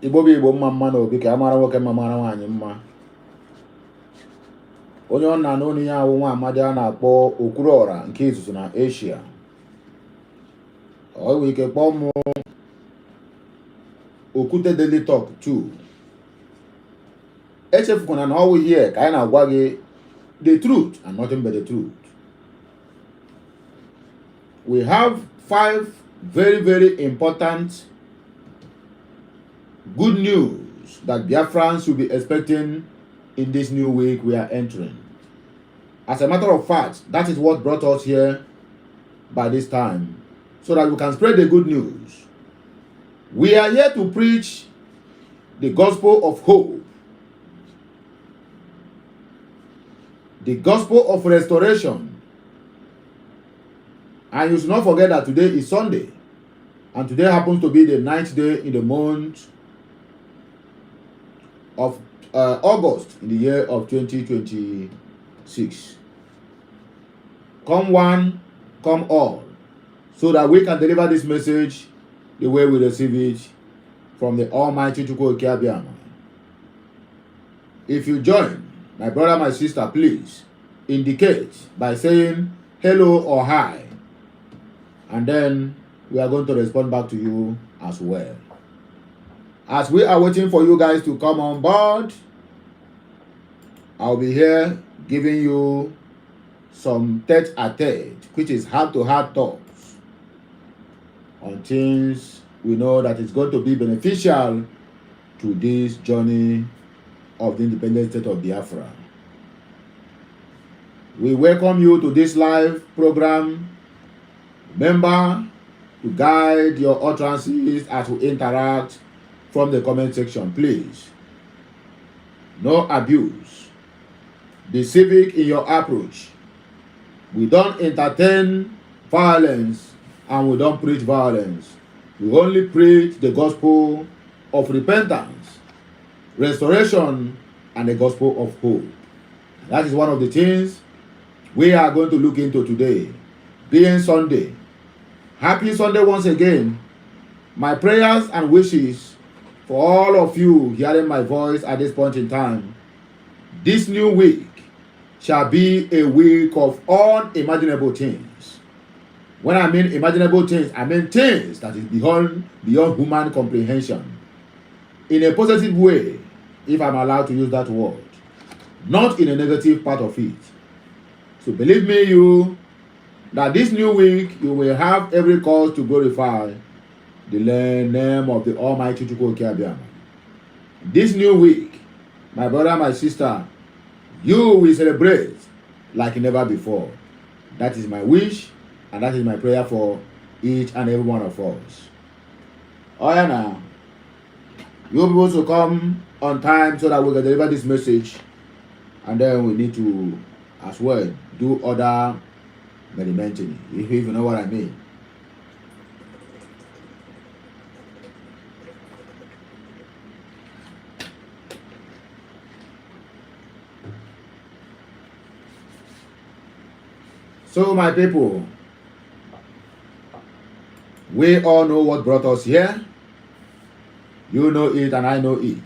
Igbo bụ Igbo mma mma n'obi ka amara nwoke mma mara nwaanyị mma. Onye ọ na n'onu ya awụ nwa amadi a na-akpọ Okwuruọra nke izuzu na Asia. Ọ nwere ike kpọọ mụ Okwute Daily Talk 2. Echefukwana na ọwụ here ka anyị na-agwa gị the truth and nothing but the truth. We have 5 very, very important good news that Biafrans should be expecting in this new week we are entering. As a matter of fact, that is what brought us here by this time, so that we can spread the good news. We are here to preach the gospel of hope, the gospel of restoration. And you should not forget that today is Sunday, and today happens to be the 9th day in the month of August in the year of 2026. Come one, come all, so that we can deliver this message the way we receive it from the Almighty Chukwu Okeabiama. If you join, my brother, my sister, please indicate by saying hello or hi, and then we are going to respond back to you as well. As we are waiting for you guys to come on board, I'll be here giving you some tete-a-tete, which is heart-to-heart talks on things we know that is going to be beneficial to this journey of the independent state of Biafra. We welcome you to this live program. Remember to guide your utterances as we interact from the comment section, please. No abuse. Be civic in your approach. We don't entertain violence and we don't preach violence. We only preach the gospel of repentance, restoration, and the gospel of hope. That is one of the things we are going to look into today, being Sunday. Happy Sunday once again. My prayers and wishes for all of you hearing my voice at this point in time, this new week shall be a week of unimaginable things. When I mean imaginable things, I mean things that is beyond human comprehension. In a positive way, if I'm allowed to use that word. Not in a negative part of it. So believe me, you, that this new week you will have every cause to glorify the name of the Almighty Chukwu Okeabiama. This new week, my brother, my sister, you will celebrate like never before. That is my wish, and that is my prayer for each and every one of us. Oh yeah, now, you people to come on time so that we can deliver this message, and then we need to as well do other meditation, if you know what I mean. So my people, we all know what brought us here. You know it and I know it.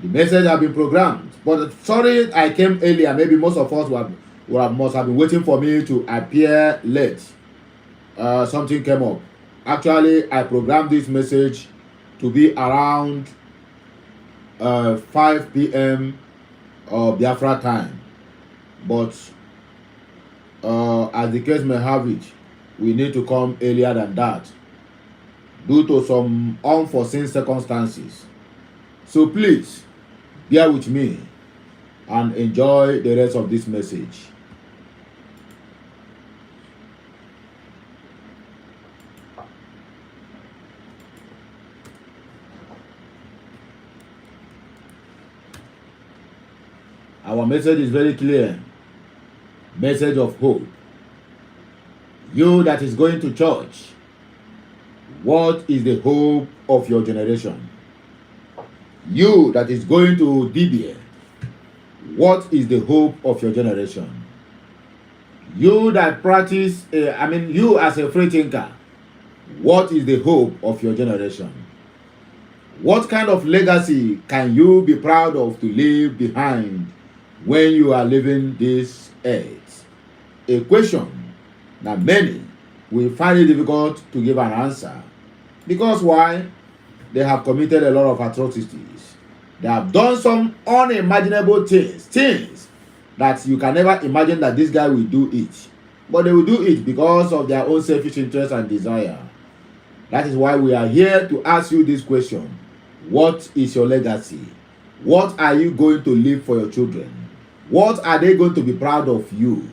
The message has been programmed. But sorry I came earlier. Maybe most of us must have been waiting for me to appear late. Something came up. Actually, I programmed this message to be around 5 p.m. Biafra time. But as the case may have it, we need to come earlier than that due to some unforeseen circumstances. So please bear with me and enjoy the rest of this message. Our message is very clear. Message of hope. You that is going to church, what is the hope of your generation? You that is going to DBA, what is the hope of your generation? You that practice, you as a free thinker, what is the hope of your generation? What kind of legacy can you be proud of to leave behind when you are leaving this earth? A question that many will find it difficult to give an answer. Because why? They have committed a lot of atrocities. They have done some unimaginable things that you can never imagine that this guy will do it. But they will do it because of their own selfish interest and desire. That is why we are here to ask you this question. What is your legacy? What are you going to leave for your children? What are they going to be proud of you?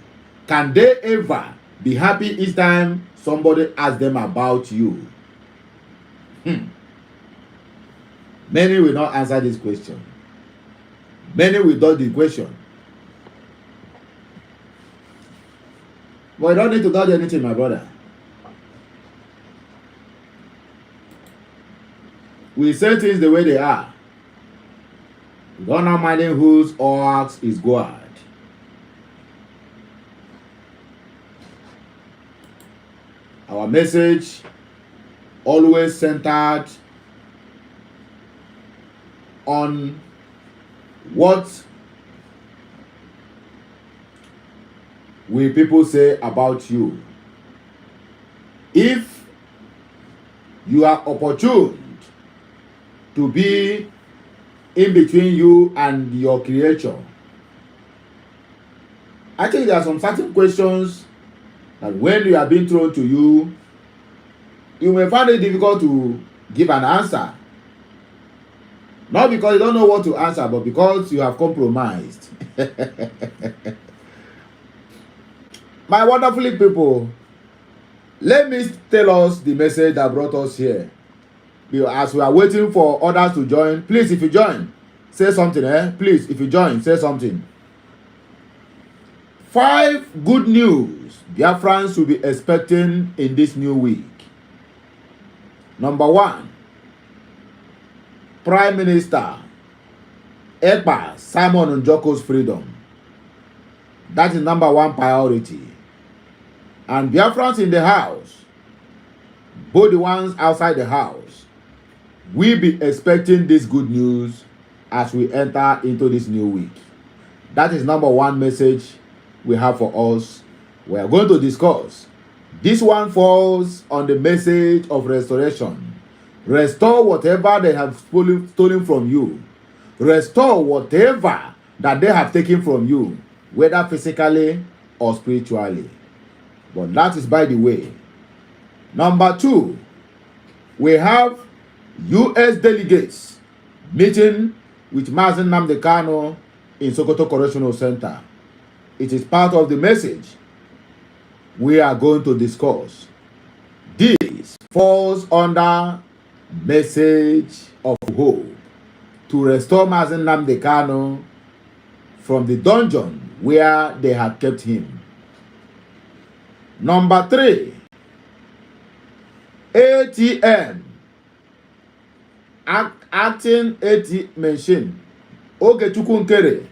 Can they ever be happy each time somebody asks them about you? Many will not answer this question. Many will dodge the question. But you don't need to dodge anything, my brother. We say things the way they are. We don't know minding whose ox is God. Our message always centered on what will people say about you. If you are opportune to be in between you and your creator, I think there are some certain questions that when you are being thrown to you, you may find it difficult to give an answer. Not because you don't know what to answer, but because you have compromised. My wonderful people, let me tell us the message that brought us here. As we are waiting for others to join, please, if you join, say something. Please, if you join, say something. 5 good news Biafrans will be expecting in this new week. Number 1, Prime Minister Ekpa Simon Njoko's freedom. That is number 1 priority. And Biafrans in the house, both the ones outside the house, will be expecting this good news as we enter into this new week. That is number 1 message we have for us. We are going to discuss. This one falls on the message of restoration. Restore whatever they have stolen from you. Restore whatever that they have taken from you, whether physically or spiritually. But that is by the way. Number 2, we have U.S. delegates meeting with Mazen Nnamdi Kanu in Sokoto Correctional Center. It is part of the message we are going to discuss. This falls under message of hope to restore Mazen Nnamdi Kanu from the dungeon where they had kept him. Number 3, ATM, acting ATM machine, Ogechukwu Nkere,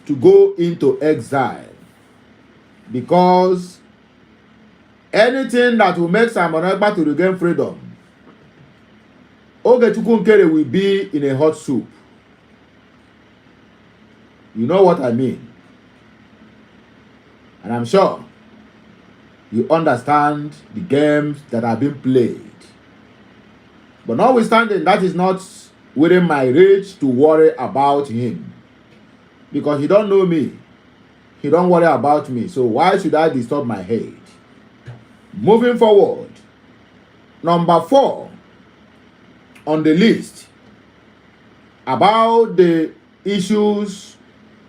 to go into exile, because anything that will make Simon Ekpa to regain freedom, Ogechukwu Nkere will be in a hot soup. You know what I mean? And I'm sure you understand the games that have been played. But notwithstanding, that is not within my reach to worry about him. Because he don't know me. He don't worry about me. So why should I disturb my head? Moving forward. Number 4 on the list about the issues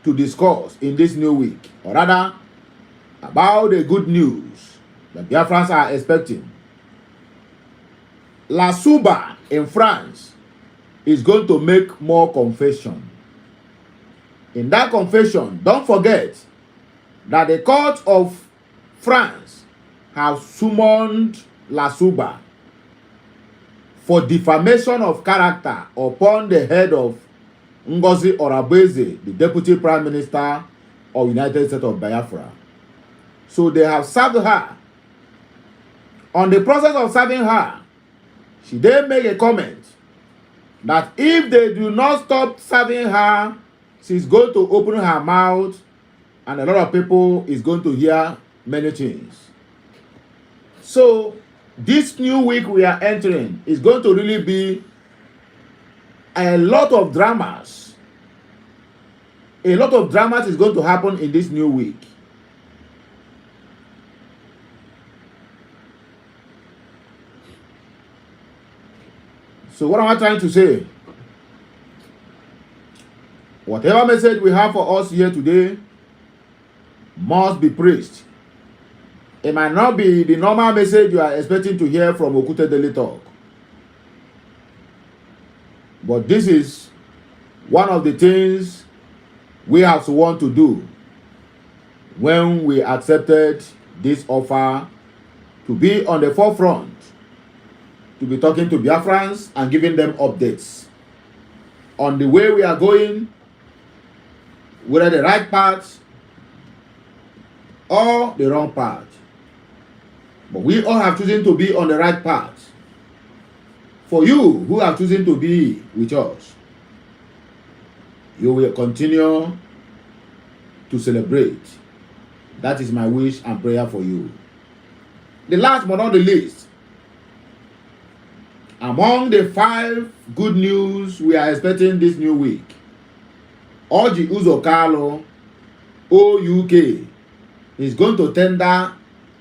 to discuss in this new week. Or rather, about the good news that Biafrans are expecting. La Souba in France is going to make more confession. In that confession, don't forget that the court of France has summoned La Souba for defamation of character upon the head of Ngozi Orabeze, the Deputy Prime Minister of United States of Biafra. So they have served her. On the process of serving her, she then made a comment that if they do not stop serving her, she's going to open her mouth and a lot of people is going to hear many things. So this new week we are entering is going to really be a lot of dramas. A lot of dramas is going to happen in this new week. So what am I trying to say? Whatever message we have for us here today must be preached. It might not be the normal message you are expecting to hear from Okute Daily Talk. But this is one of the things we have to want to do when we accepted this offer to be on the forefront, to be talking to Biafrans and giving them updates on the way we are going, whether the right path or the wrong path. But we all have chosen to be on the right path. For you who have chosen to be with us, you will continue to celebrate. That is my wish and prayer for you. The last but not the least, among the 5 good news we are expecting this new week, Orji Uzokalo, OUK, is going to tender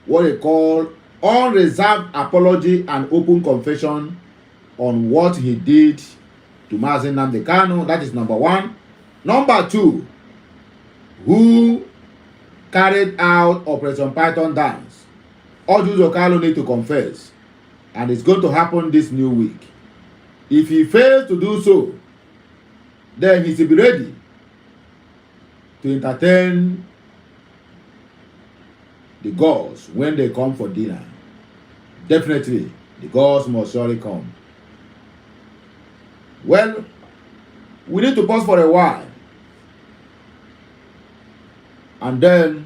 what they call unreserved apology and open confession on what he did to Mazi Nnamdi Kanu. That is number 1. Number 2, who carried out Operation Python dance. Orji Uzokalo need to confess, and it's going to happen this new week. If he fails to do so, then he should be ready to entertain the gods when they come for dinner. Definitely, the gods must surely come. Well, we need to pause for a while and then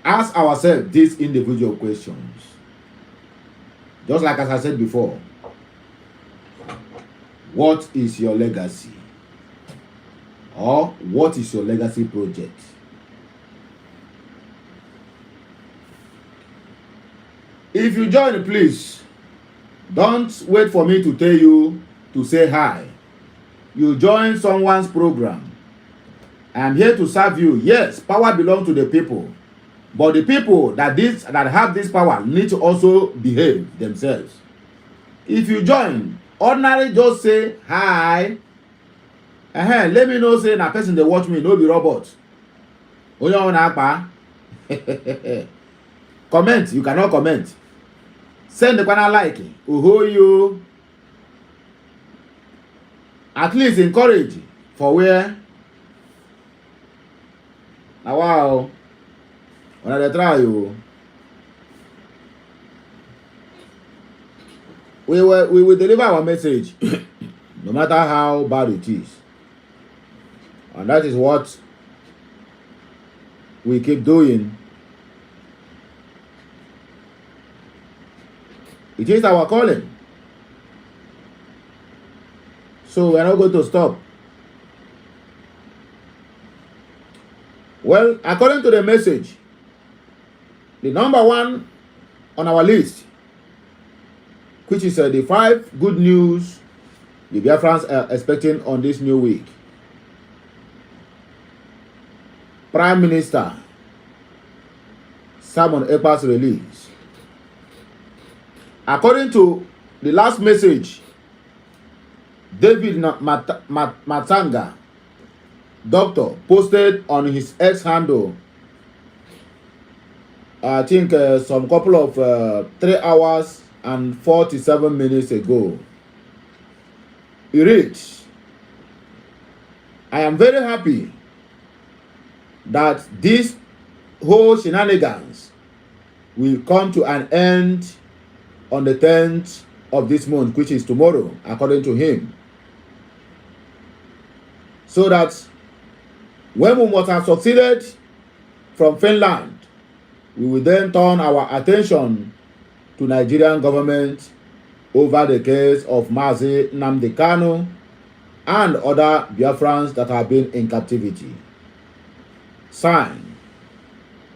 ask ourselves these individual questions. Just like as I said before, what is your legacy? Or what is your legacy project? If you join, please don't wait for me to tell you to say hi. You join someone's program. I am here to serve you. Yes, power belongs to the people. But the people that have this power need to also behave themselves. If you join, ordinarily just say hi. Let me know say na person they watch me, no be robot. Comment, you cannot comment. Send the banner like. You. At least encourage for where. Now wow. When I try you. We will deliver our message no matter how bad it is. And that is what we keep doing. It is our calling. So we are not going to stop. Well, according to the message, the number 1 on our list, which is the 5 good news the Biafrans are expecting on this new week. Prime Minister Simon Ekpa's release. According to the last message, David Matanga, doctor, posted on his X handle, I think some couple of 3 hours and 47 minutes ago. He reads, I am very happy that this whole shenanigans will come to an end on the 10th of this month, which is tomorrow, according to him. So that when we must have succeeded from Finland, we will then turn our attention to Nigerian government over the case of Mazi Nnamdi Kanu and other Biafrans that have been in captivity. Signed,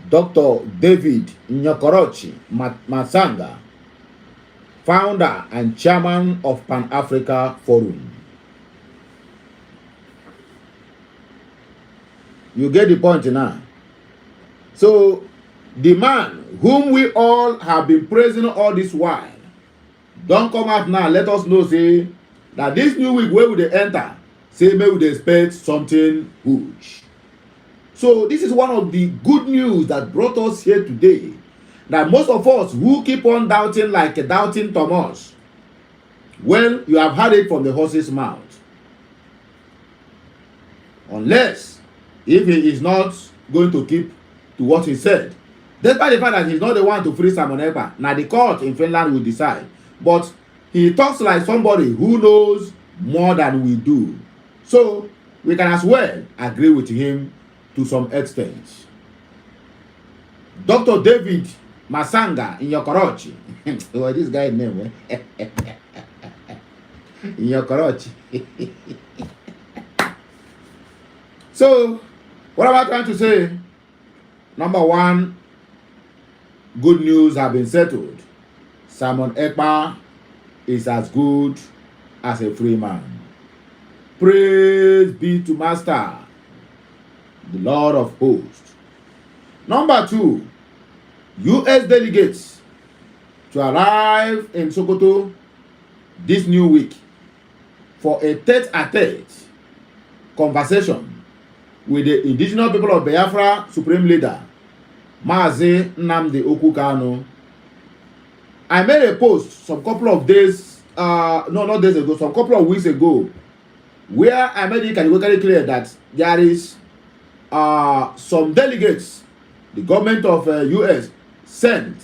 Dr. David Nyokorochi Masanga, founder and chairman of Pan-Africa Forum. You get the point now. So, the man whom we all have been praising all this while, don't come out now, let us know, say, that this new week, where will they enter? Say, maybe they expect something huge. So, this is one of the good news that brought us here today. That most of us who keep on doubting like a doubting Thomas, well, you have heard it from the horse's mouth. Unless, if he is not going to keep to what he said, despite the fact that he's not the one to free Simon Ekpa, now the court in Finland will decide. But he talks like somebody who knows more than we do. So, we can as well agree with him to some extent. Dr. David Masanga in Nyokorochi. What this guy's name? In Nyokorochi. So, what am I trying to say? Number one, good news have been settled. Simon Ekpa is as good as a free man. Praise be to Master, the Lord of hosts. Number two, U.S. delegates to arrive in Sokoto this new week for a tete-a-tete conversation with the indigenous people of Biafra Supreme Leader, Mazi Nnamdi Kanu. I made a post some couple of days, not days ago, some couple of weeks ago, where I made it categorically clear that there is some delegates the government of U.S. sent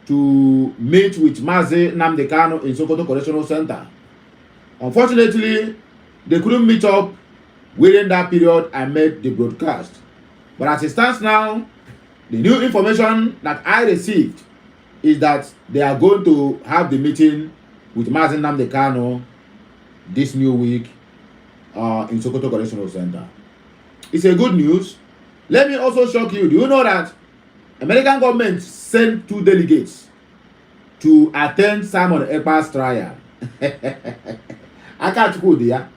to meet with Mazi Nnamdi Kanu in Sokoto Correctional Center. Unfortunately, they couldn't meet up within that period I made the broadcast. But as it stands now, the new information that I received is that they are going to have the meeting with Mazi Nnamdi Kanu this new week in Sokoto Correctional Center. It's a good news. Let me also shock you. Do you know that American government sent 2 delegates to attend Simon Ekpa's trial? I can't go there.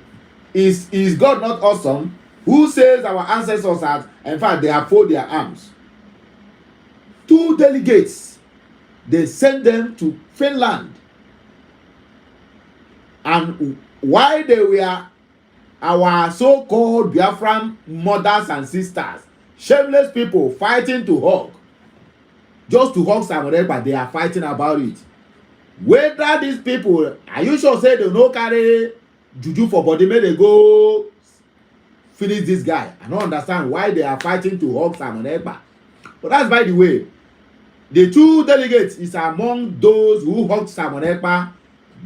Is God not awesome? Who says our ancestors had, in fact, they have folded their arms? 2 delegates, they sent them to Finland. And why they were our so-called Biafran mothers and sisters, shameless people fighting to hug, just to hug Simon Ekpa, they are fighting about it. Whether these people, are you sure say they no carry juju for body, may they go finish this guy? I don't understand why they are fighting to hug Simon Ekpa. But that's by the way. The 2 delegates is among those who hugged Simon Ekpa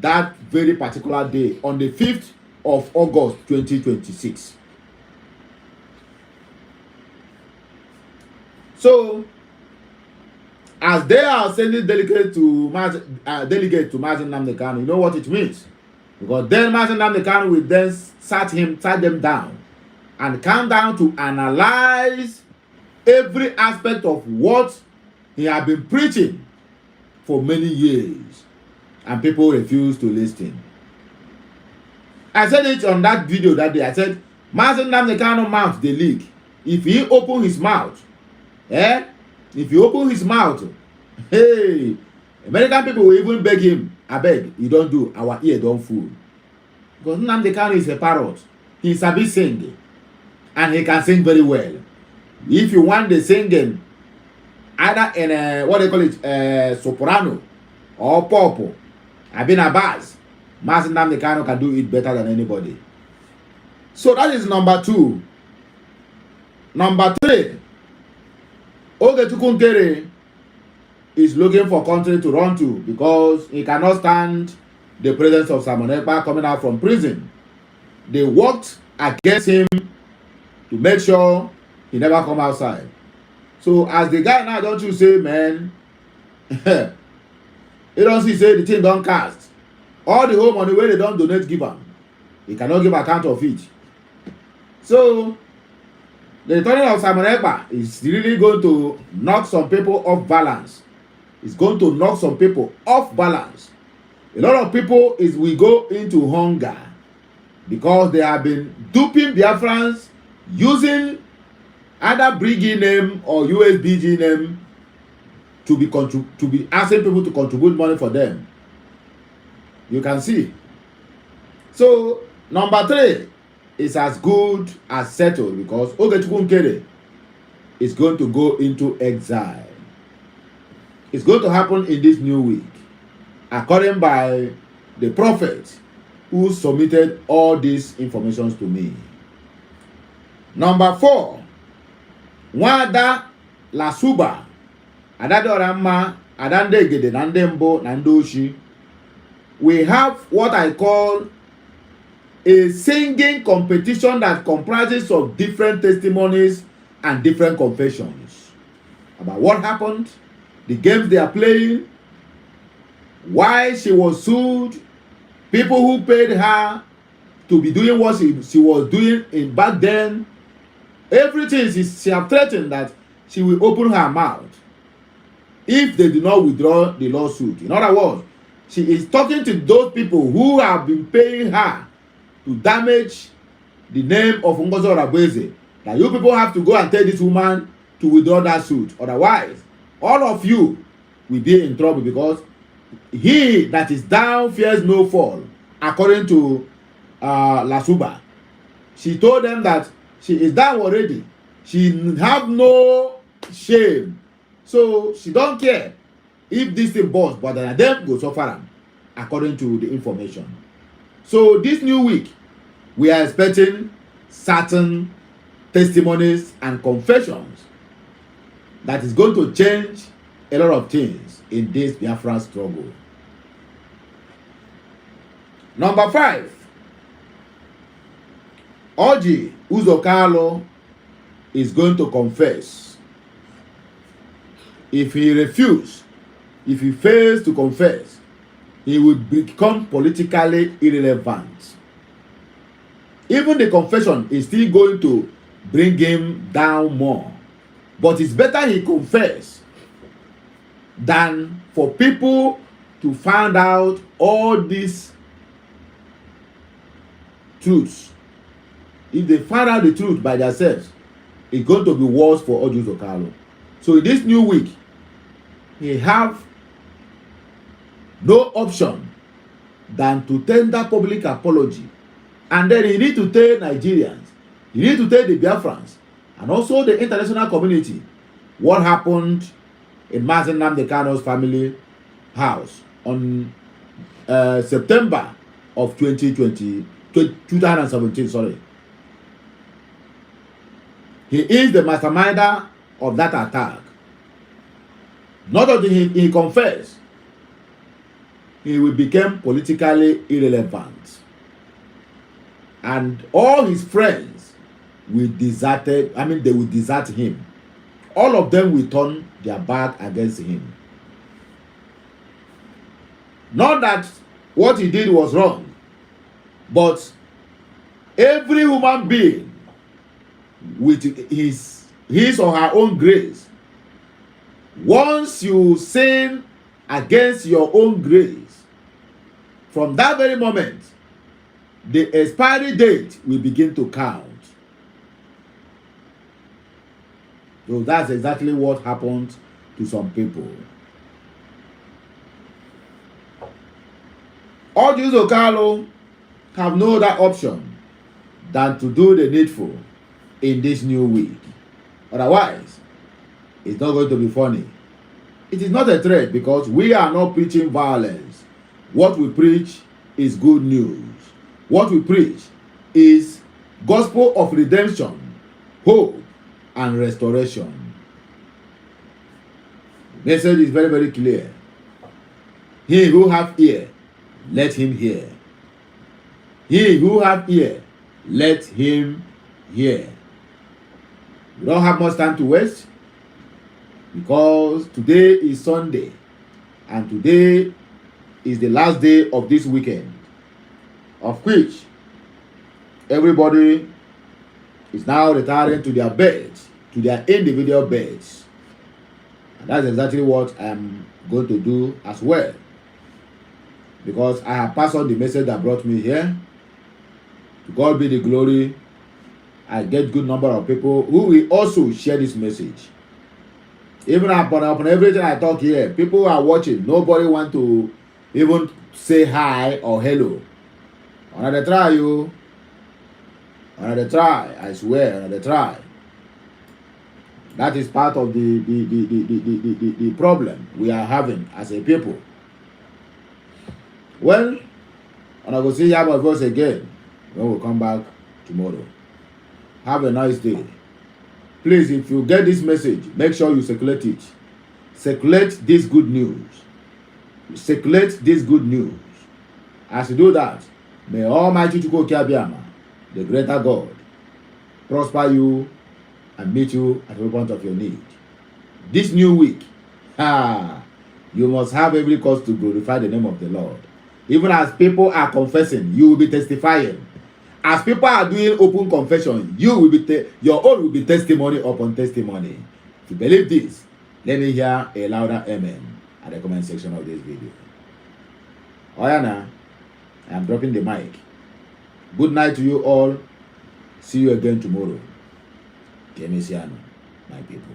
that very particular day on the 5th of August 2026. So, as they are sending delegate to Mazi Nnamdi Kanu, you know what it means? Because then Mazi Nnamdi Kanu will then sat them down and come down to analyze every aspect of what he had been preaching for many years, and people refused to listen. I said it on that video that day. I said, Mazi Nnamdi Kanu mouth the leak. If he open his mouth, if you open his mouth, hey, American people will even beg him, I beg, you don't do, our ear don't fool. Because Nnamdi Kanu is a parrot. He sabi sing, and he can sing very well. If you want the singing, either in a, what they call it, soprano or pop, I've been a bass, Mazi Nnamdi Kanu can do it better than anybody. So that is number 2. Number 3, Ogechukwu Nkere is looking for country to run to because he cannot stand the presence of Simon Ekpa coming out from prison. They worked against him to make sure he never come outside. So as the guy now, don't you say, man, He don't see say the thing don't cast. All the whole money where they don't donate give am. He cannot give account of it. So the returning of Simon Ekpa is really going to knock some people off balance. It's going to knock some people off balance. A lot of people will go into hunger because they have been duping Biafrans using either Brigi name or USBG name to be asking people to contribute money for them. You can see. So number 3 is as good as settled because Ogechukwu Nkere is going to go into exile. It's going to happen in this new week, according by the prophet who submitted all these informations to me. Number 4, Nwada Lasuba, Adadorama, Adandegede, Nandembo, Nandoshi. We have what I call a singing competition that comprises of different testimonies and different confessions about what happened, the games they are playing, why she was sued, people who paid her to be doing what she was doing in back then. Everything she have threatened that she will open her mouth if they do not withdraw the lawsuit. In other words, she is talking to those people who have been paying her to damage the name of Ngozi Orabueze. That you people have to go and tell this woman to withdraw that suit. Otherwise, all of you will be in trouble because he that is down fears no fall, according to Lasuba. She told them that she is down already. She have no shame. So she don't care if this thing burst, but then them go suffer am, according to the information. So this new week, we are expecting certain testimonies and confessions that is going to change a lot of things in this Biafran struggle. Number 5, Orji Uzokalo is going to confess. If he refuses, if he fails to confess, he will become politically irrelevant. Even the confession is still going to bring him down more. But it's better he confess than for people to find out all these truths. If they find out the truth by themselves, it's going to be worse for Orji Uzokalo. So in this new week, he have no option than to tender public apology. And then he need to tell Nigerians, he need to tell the Biafrans, and also the international community, what happened in Mazi Nnamdi Kanu's family house on September of 2017. Sorry. He is the masterminder of that attack. Not only he confessed, he will become politically irrelevant. And all his friends will they will desert him. All of them will turn their back against him. Not that what he did was wrong, but every human being with his or her own grace, once you sin against your own grace, from that very moment, the expiry date will begin to count. So that's exactly what happened to some people. Orji Uzokalo have no other option than to do the needful in this new week. Otherwise, it's not going to be funny. It is not a threat because we are not preaching violence. What we preach is good news. What we preach is gospel of redemption, hope, and restoration. The message is very, very clear. He who hath ear, let him hear. He who hath ear, let him hear. We don't have much time to waste because today is Sunday. And today is the last day of this weekend, of which everybody is now retiring to their beds, to their individual beds. And that's exactly what I am going to do as well. Because I have passed on the message that brought me here. To God be the glory. I get good number of people who will also share this message. Even upon everything I talk here, people are watching. Nobody want to even say hi or hello. Another try, you. Another try. I swear, another try. That is part of the problem we are having as a people. Well, and I will see you my voice again when we come back tomorrow. Have a nice day. Please, if you get this message, make sure you circulate it. Circulate this good news. Circulate this good news. As you do that, may Almighty Chukwukabiama, the greater God, prosper you and meet you at every point of your need. This new week, you must have every cause to glorify the name of the Lord. Even as people are confessing, you will be testifying. As people are doing open confession, you will be your own will be testimony upon testimony. If you believe this, let me hear a louder amen at the comment section of this video. Oyana, I am dropping the mic. Good night to you all. See you again tomorrow. Kemisiano, my people.